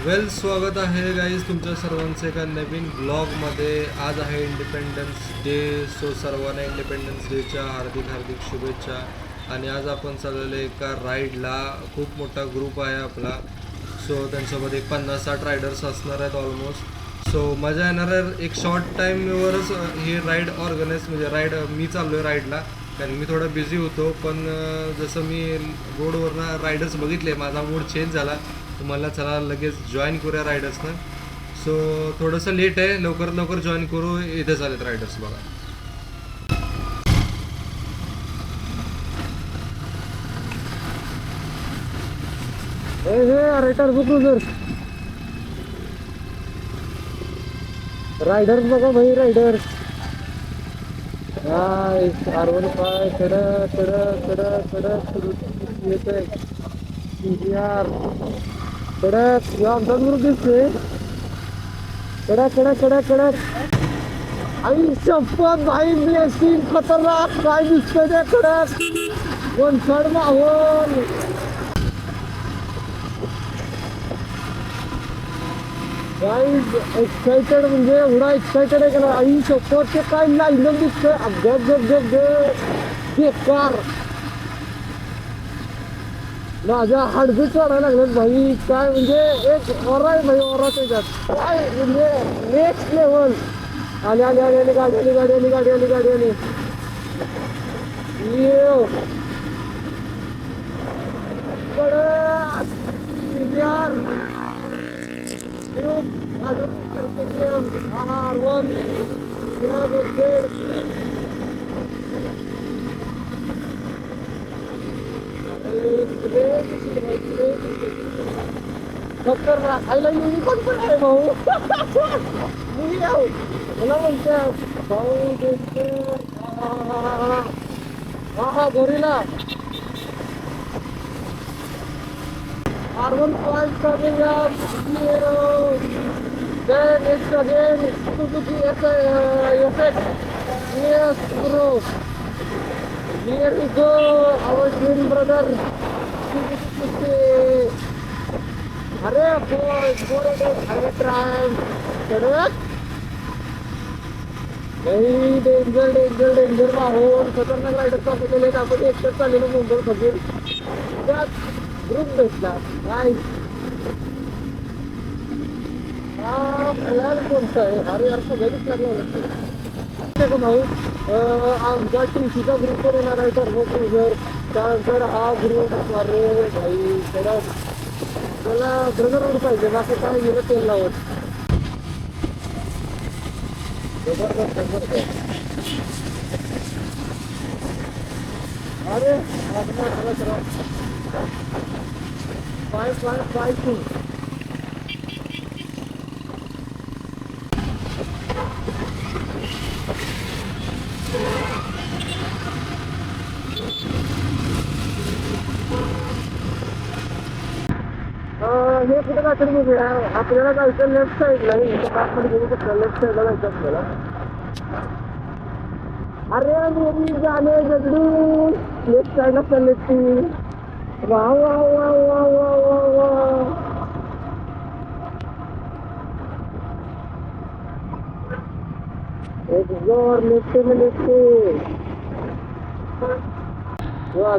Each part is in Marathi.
स्वागत आहे गाईज तुमच्या सर्वांचं एका नवीन ब्लॉगमध्ये. आज आहे इंडिपेंडन्स डे. सो सर्वांना इंडिपेंडन्स डेच्या हार्दिक हार्दिक शुभेच्छा. आणि आज आपण चाललेलो एका राईडला. खूप मोठा ग्रुप आहे आपला. सो त्यांच्यामध्ये एक 50-60 रायडर्स असणार आहेत ऑलमोस्ट. सो मजा येणार आहे. एक शॉर्ट टाईमवरच ही राईड ऑर्गनाईज म्हणजे मी चाललो आहे राईडला, कारण मी थोडा बिझी होतो. पण जसं मी रोडवरनं रायडर्स बघितले माझा मूड चेंज झाला. मला चला लगेच जॉईन करूया रायडर्सनं. सो थोडंसं लेट आहे, लवकर लवकर जॉईन करू. इथे चालेत रायडर्स बघा. रायडर्स बघा भाई, रायडर्स. R15 कडक कडक कडक कडक येत आहे यार. कडक आमचा ग्रुप दिसतोय. कडक कडक कडक कडक. आई शपथ भाई, ब्लेसिंग खतरनाक काय दिसतंय ते. कडक वनसड माहोल. गाईज एक्साइटेड म्हणजे एवढा एक्साइटेड आहे का ना. आई शपथ ते काय लाईन दिसतंय. गप गप गप गप बेकार. माझ्या हाडबी चढायला लागलेत भाई. काय म्हणजे एक ओरा आहे भाई, ओरा त्याच्यात काय म्हणजे नेक्स्ट लेवल. आली आली आली आली गाडी आली गाडी आली गाडी आली गाडी आली. यार डॉक्टर आईला युनिकॉर्न पण आहे भाऊ. मुली आहो मला म्हणतात भाऊ. हा हा गोरीला R15 coming up. Then it's again Suzuki effect. Yes bro, here we go, our twin brother Suzuki. अरे boy, I try. कडक नाही, डेंजर डेंजर डेंजर माहोल. खतरनाक रायडर चाललेले. आपण एकटंच चाललेलो मुंबई फकीर. त्यात ग्रुप भेटला काय. प्लॅन कोणता आहे. अरे यार सगळ्यांनीच लागला भाऊ. आमच्या टीसीचा ग्रुप पण येणार आहे सर्व क्रुझर. त्यानंतर हा ग्रुप. अरे भाई त्याला ब्रदर रोड पाहिजे, बाकी काय गेलं तेल लावत. अरे फाय टू. हे कुठे जायचं बघूया. आपल्याला जायचं लेफ्ट साईडला. बघू शकता लेफ्ट साईडला जायचं आपल्याला. अरे मेरी जाने जगडी लेफ्ट साईडला चालले ती. वा वा वा वा वा वा वा. एक जोर लेफ्ट में लेफ्ट.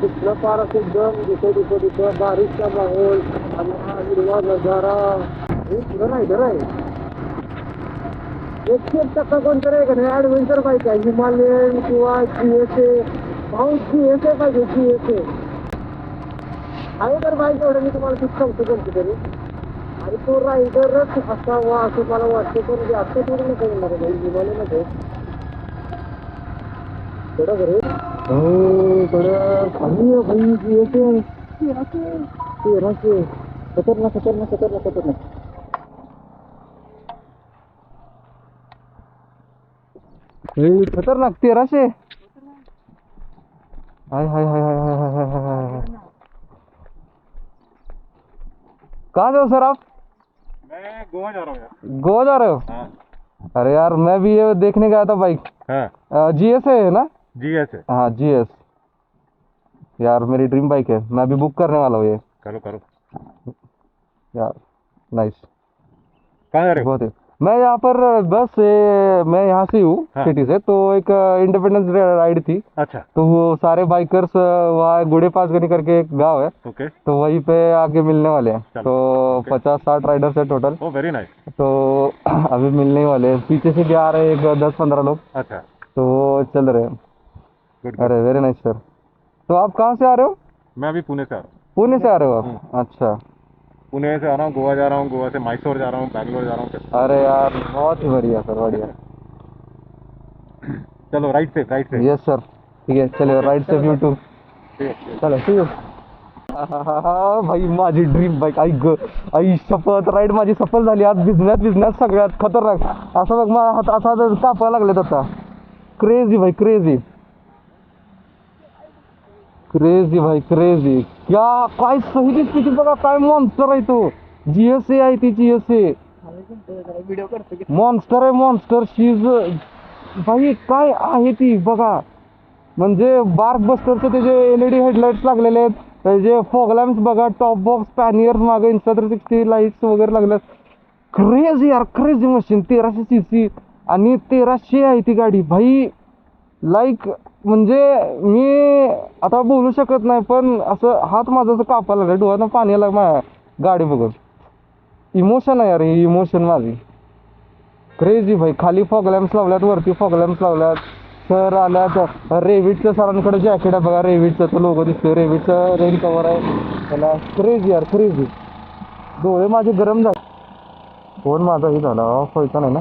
तिथलं पार असं एकदम दिसत बारिशचा माहोल आणि हा हिरवा नजारा. हे पुढं रायडर आहे. 100% कोणतं आहे का नाही ॲडव्हेंचर बाईक आहे. हिमालयन किंवा GSA. भाऊ GSA पाहिजे. GSA आहे तर बाईक. एवढं मी तुम्हाला खूप सांगतो कोणती तरी. आणि तो रायडरच असावा असं मला वाटतं. पण जास्त थोडं नका येणार आहे हिमालयमध्ये. थोडं घरी हो थोडं खाली भाई. GSA 1300. खतरनाक खतरनाक खतरनाक खतरनाक. खतरनाक 1300. हाय हाय हाय हाय हाय हाय हाय हाय हाय. कहाँ से हो सर आप? मैं गोवा जा रहा हूँ यार। गोवा जा रहे हो? हाँ। अरे यार मैं भी ये देखने गया था बाइक. हाँ। GSA है ना? GS है। हाँ GS. यार मेरी ड्रीम बाइक है. मैं अभी बुक करने वाला हूँ ये. करो करो यार नाइस। कहाँ जा रहे हो? बहुत है। मैं यहाँ पर बस मैं यहाँ से हूँ हाँ। सिटी से, तो एक इंडिपेंडेंस राइड थी, अच्छा, तो वो सारे बाइकर्स वहाँ गुड़े पासगनी करके एक गांव है, ओके, तो वहीं पे आके मिलने वाले हैं। चलो, तो ओके। 50-60 राइडर्स है टोटल, ओ वेरी नाइस। तो अभी मिलने ही वाले हैं। पीछे से भी आ रहे हैं एक 10-15 लोग, अच्छा, तो वो चल रहे हैं। गुड अरे गुड। Very nice sir. तो आप कहाँ से आ रहे हो? मैं अभी पुणे से आ रहा हूँ। पुणे से आ रहे हो आप? अच्छा। पुणे से आ रहा हूँ, गोवा जा रहा हूँ, गोवा से मैसूर जा रहा हूँ, बैंगलोर जा रहा हूँ। अरे यार बहुत ही बढ़िया सर, बढ़िया। चलो राइट से, राइट से। यस सर, ठीक आहे, चलो राईट सेफ यू टू। ठीक है। चला सी यू। भाई माझी ड्रीम बाईक, आई ग आई शपथ, राईड माझी सफल झाली आज. भिजण्यात सगळ्यात खतरनाक. असं बघ मला हात असा कापायला लागलेत आता. क्रेझी भाई, क्रेझी क्रेझी भाई, क्रेझी. क्या काय सही स्पीड बघा, काय मॉन्स्टर आहे तो. GSA आहे ती, GSA मॉन्स्टर आहे, मॉन्स्टर. शीज भाई काय आहे ती बघा. म्हणजे बार्क बस्टरचे त्याचे LED हेडलाईट्स लागलेले आहेत, त्याचे फॉग लॅम्प्स बघा, टॉप बॉक्स, पॅनियर्स मागे, Insta360 लाईट्स वगैरे लागल्यात. क्रेझी यार, क्रेझी मशीन. 1300 cc आणि 1300 आहे ती गाडी भाई. लाईक म्हणजे मी आता बोलू शकत नाही, पण असं हात माझा असं कापायला लागला, डोळ्यानं पाणी आलं माझ्या गाडी बघून. इमोशन आहे यार, ही इमोशन माझी. क्रेझी भाई. खाली फॉग लॅम्प्स लावल्यात, वरती फॉग लॅम्प्स लावल्यात. सर आल्यात. रेविटचं सरांकडे जॅकेट आहे बघा, रेविटचा तो लोगो दिसतोय, रेविटचं रेन कवर आहे त्याला. क्रेझी यार, क्रेझी. डोळे माझे गरम झाले. फोन माझाही झाला ऑफ व्हायचा नाही ना.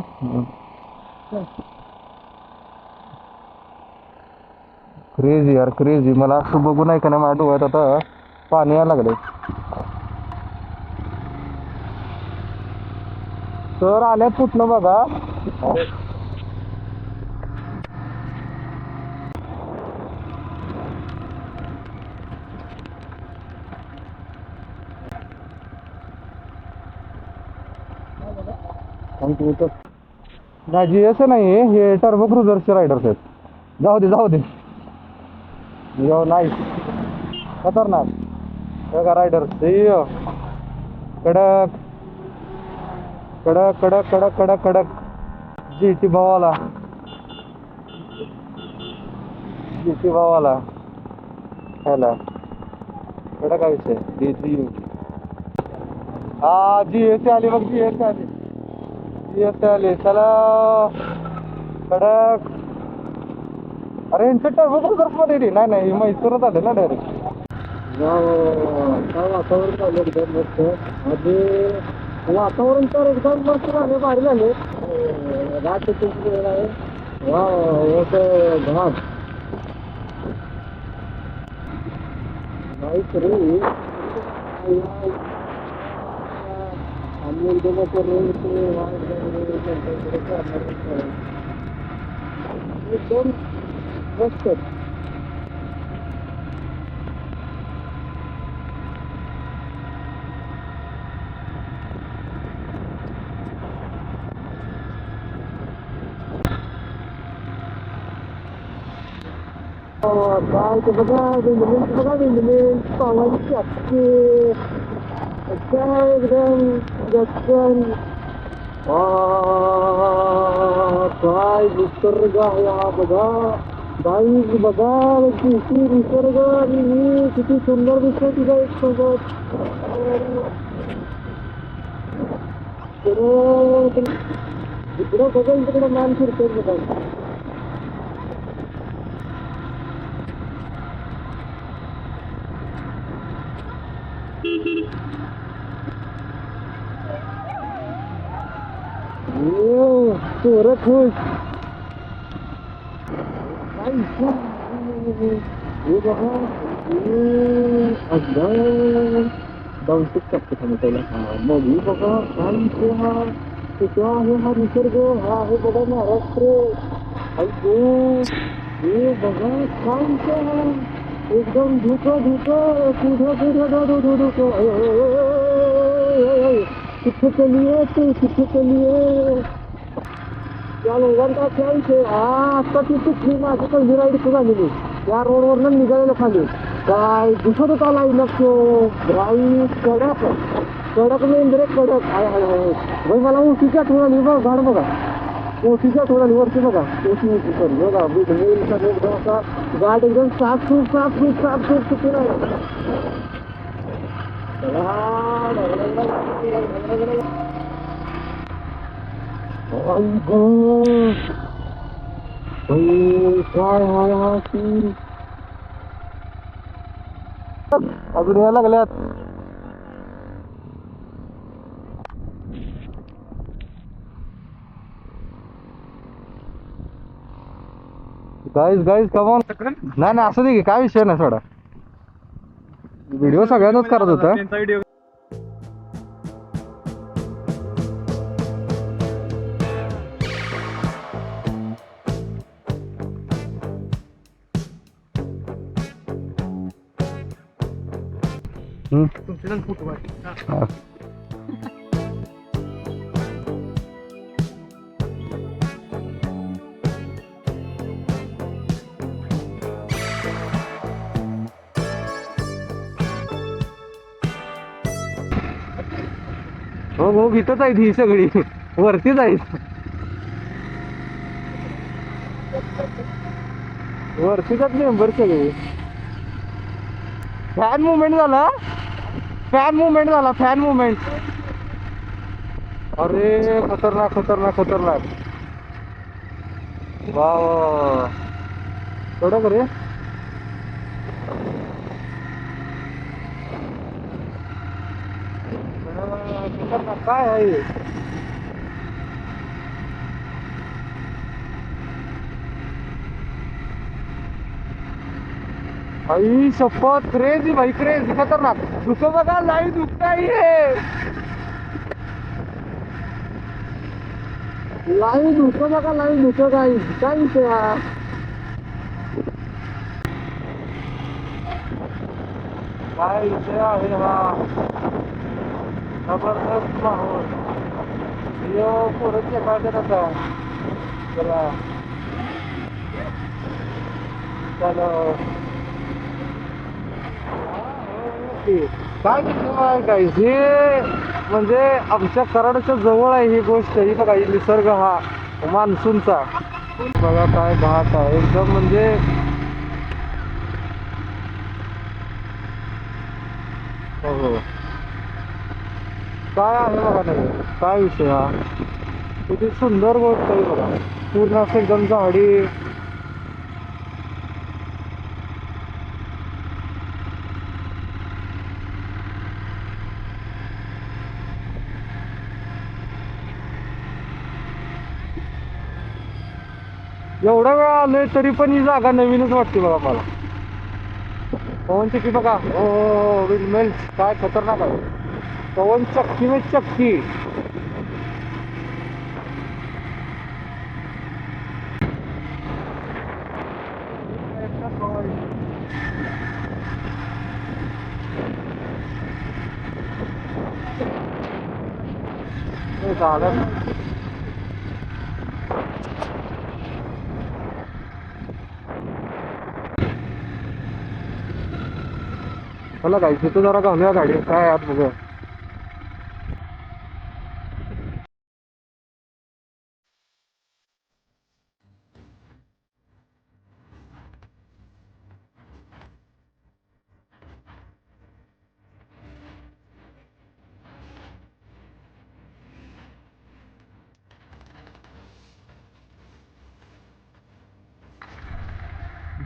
क्रेझी यार, क्रेझी. मला असं बघून आहे का नाही, माझ्या डोळ्यात आता पाणी यायला लागले. सर आल्यात कुठनं बघा. नाही GSA नाही, हे टर्बो क्रुझरचे रायडर्स आहेत. जाऊ दे, जाऊ दे. यो नाईस, खतरनाक बघा रायडर्स. कडक कडक कडक कडक कडक कडक. GT भावाला, GT भावाला ह्याला कडक आहे विषय. DCU हा GSA आली बघ, GSA आली, GSA आली. चला कडक. अरे यांचं टर्बो क्रुझर्स मध्ये नाही, नाही म्हैसूरच आले ना डायरेक्ट. काय वातावरण चालू एकदम मस्त. आधी वातावरण तर एकदम मस्त झाले, भारी झाले. रात वेळ आहे. वा घाट नाहीच रे. आम्ही एकदम एकदम मस्त. काय ते बघा, विंडमिल्स बघा, विंडमिल्स पावाची अक्के काय एकदम गच्चन. काय निसर्ग आहे हा बघा. बाई बघा किती निसर्ग, आणि मी किती सुंदर दिसतो तुझा एक सोबत. इकडं बघा, तिकडं मान फिरतो बघा. पोरं खुश. हे बघा डाऊनशिप टाकतो का मी त्याला. मग ही बघा काय विषय हा. कुठं आहे हा निसर्ग. हा आहे बघा महाराष्ट्र. ऐकू हे बघा काय विषय हा. एकदम धुकं धुकं धुकं. किथे चलिए तू, किथे चलिए. त्या लोकांचा काय विषय. आता ती कुठली माझी पहिली राईड इथं झालेली. त्या रोडवरनं निघालेलं खाली. काय दिसत होता लाईन लागतो. ड्राईव्ह कडक कडक मेंढरे कडक आहे भाई मला उशीच्या ठिकाणी बघ झाड बघा उशीच्या ठिकाणी वरती बघा उशी सर बघा एकदम असा गाड एकदम साफ सुटून आहे काय हा सीन अजून यायला लागल्यात. Guys come on. नाही असं दे की काय विषय नाही सोडा. व्हिडिओ सगळ्यांनाच करत होता. हा. हो इथंच आहेत ही सगळी वरतीच आहेत. वरतीच मेंबर सगळे. फॅन मुवमेंट झाला. अरे खतरनाक वा कडक रे. खतरनाक काय आहे. आई शपथ क्रेजी भाई क्रेजी खतरनाक. दुसरं बघा लाईव्ह दुखत आहे. लाईव्ह धुकं बघा लाईव्ह धुकं काय विषय हा काय विषय आहे हा. जबरदस्त माहोल. पुढे चेकायचं आता. चला चलो काय काय हे म्हणजे आमच्या कराडच्या जवळ आहे ही गोष्ट. ही बघा ही निसर्ग हा मान्सूनचा बघा काय घाट आहे एकदम म्हणजे हो काय आहे बघा नाही काय विषय हा. किती सुंदर गोष्ट आहे बघा. पूर्ण असं एकदम झाडी. एवढा वेळ आलोय तरी पण ही जागा नवीनच वाटते बघा मला. पवन चक्की बघा. हो विंडमिल्स काय खतरनाक आहे. पवन चक्की में चक्की. झालं चला काय तिथं जरा घालूया गाडी काय आत बघूया.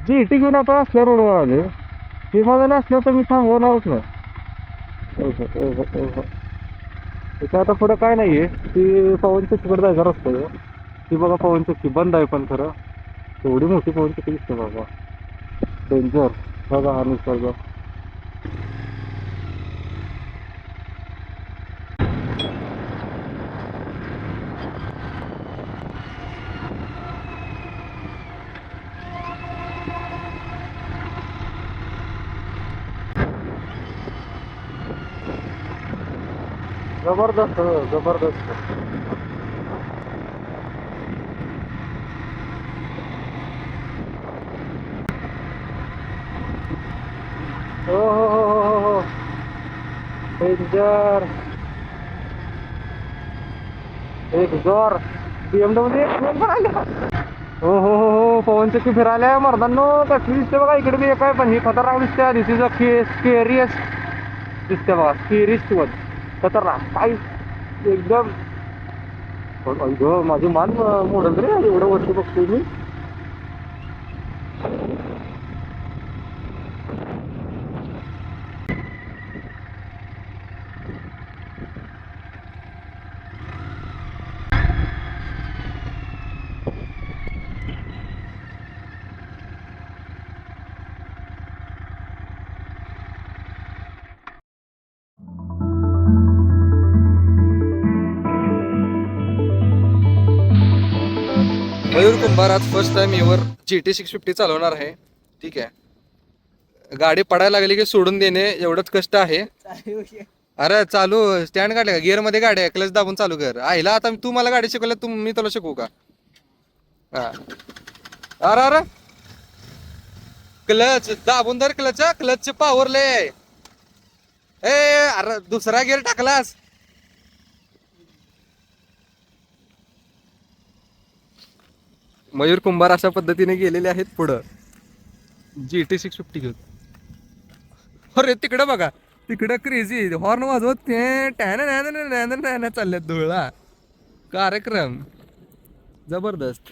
GT घेऊन आता असल्या रोडवर आले. हे माझं नसलं तर मी थांबवणारच नाही. इथं आता पुढं काय नाहीये. ती पवन चक्कीकडे जायचा रस्ता आहे. ती बघा पवन चक्की बंद आहे पण खरं एवढी मोठी पवन चक्की दिसते बाबा. डेंजर बघा हा निसर्ग. जबरदस्त जबरदस्त. हो डेंजर. एक जोर BMW पण आल्या. हो हो हो हो पवन चक्की फिरायला मर्दांनो कसली दिसते बघा. इकडे बी एक आहे पण ही खतरनाक दिसते. दिस इज अ स्केरियस्ट दिसते बघा. स्केरियस्ट वन खतरनाक काय एकदम. माझी मान मोडल रे एवढं वरती बघतोय मी. मयूर कुंभार आज फर्स्ट टाइम एवर GT 650 चालवणार आहे. ठीक आहे, गाडी पडायला लागली की सोडून देणे एवढंच कष्ट आहे. अरे चालू स्टँड काढले का? गिअर मध्ये गाडी आहे, क्लच दाबून चालू कर. आईला आता तू मला गाडी शिकवल्या, तू मी तुला शिकवू का? हा अरे अरे क्लच दाबून धर. क्लच पॉवर लय. ए अरे दुसरा गिअर टाकलास. मयूर कुंभार अशा पद्धतीने गेलेले आहेत पुढं GT 650 घेऊन. अरे तिकडं बघा, तिकडं क्रेझी हॉर्न वाजवत ते चालल्यात धुळा. कार्यक्रम जबरदस्त.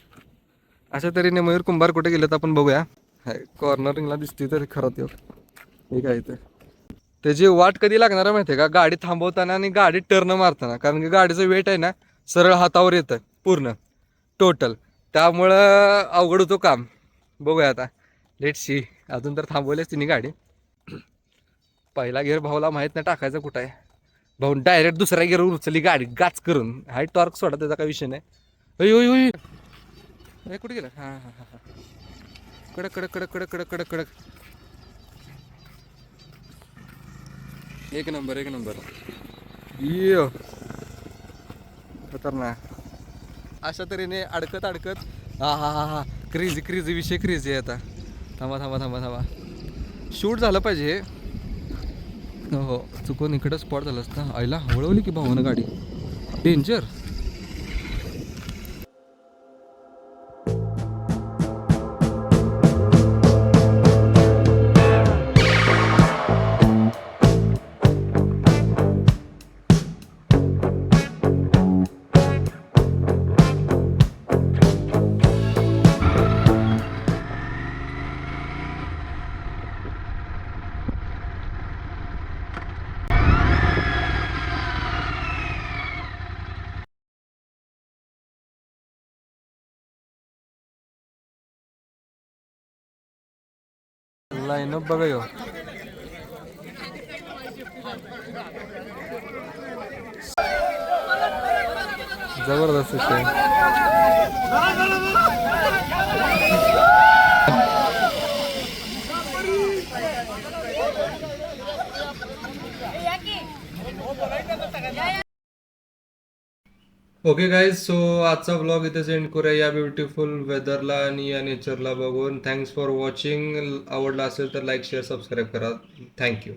अशा तऱ्हेने मयूर कुंभार कुठे गेलेत आपण बघूया. कॉर्नरिंगला दिसते तर खरं ते हे काय ते त्याची वाट कधी लागणार आहे माहिती आहे का? गाडी थांबवताना आणि गाडी टर्न मारताना. कारण की गाडीचं वेट आहे ना सरळ हातावर येतं पूर्ण टोटल. त्यामुळं अवघड होतो काम. बघूया आता, लेट सी. अजून तर थांबवलेच तिने गाडी. पहिला गिअर भाऊला माहीत नाही टाकायचं कुठं आहे. भाऊ डायरेक्ट दुसऱ्या गिअरवर उचलली गाडी गाच करून. हाय टॉर्क सोडा, त्याचा काही विषय नाही. अय कुठे गेलं? हां हां हां हां कडक कडक कडक कडक कडक कडक कडक. एक नंबर एक नंबर. ये खतरनाक. अशा तऱ्हेने अडकत हा हा हा हा क्रेझी विषय क्रेझी आहे आता. थांबा शूट झालं पाहिजे हे. हो चुकून इकडं स्पॉट झालं असतं. आईला वळवली की भावानं गाडी. डेंजर. लाईनअप बघा ह्यो. जबरदस्त विषय. ओके गाईज, सो आजचा ब्लॉग इथेच एंड करूया या ब्युटिफुल वेदरला आणि या नेचरला बघून. Thanks for watching. आवडला असेल तर लाईक शेअर सबस्क्राईब करा. थँक्यू.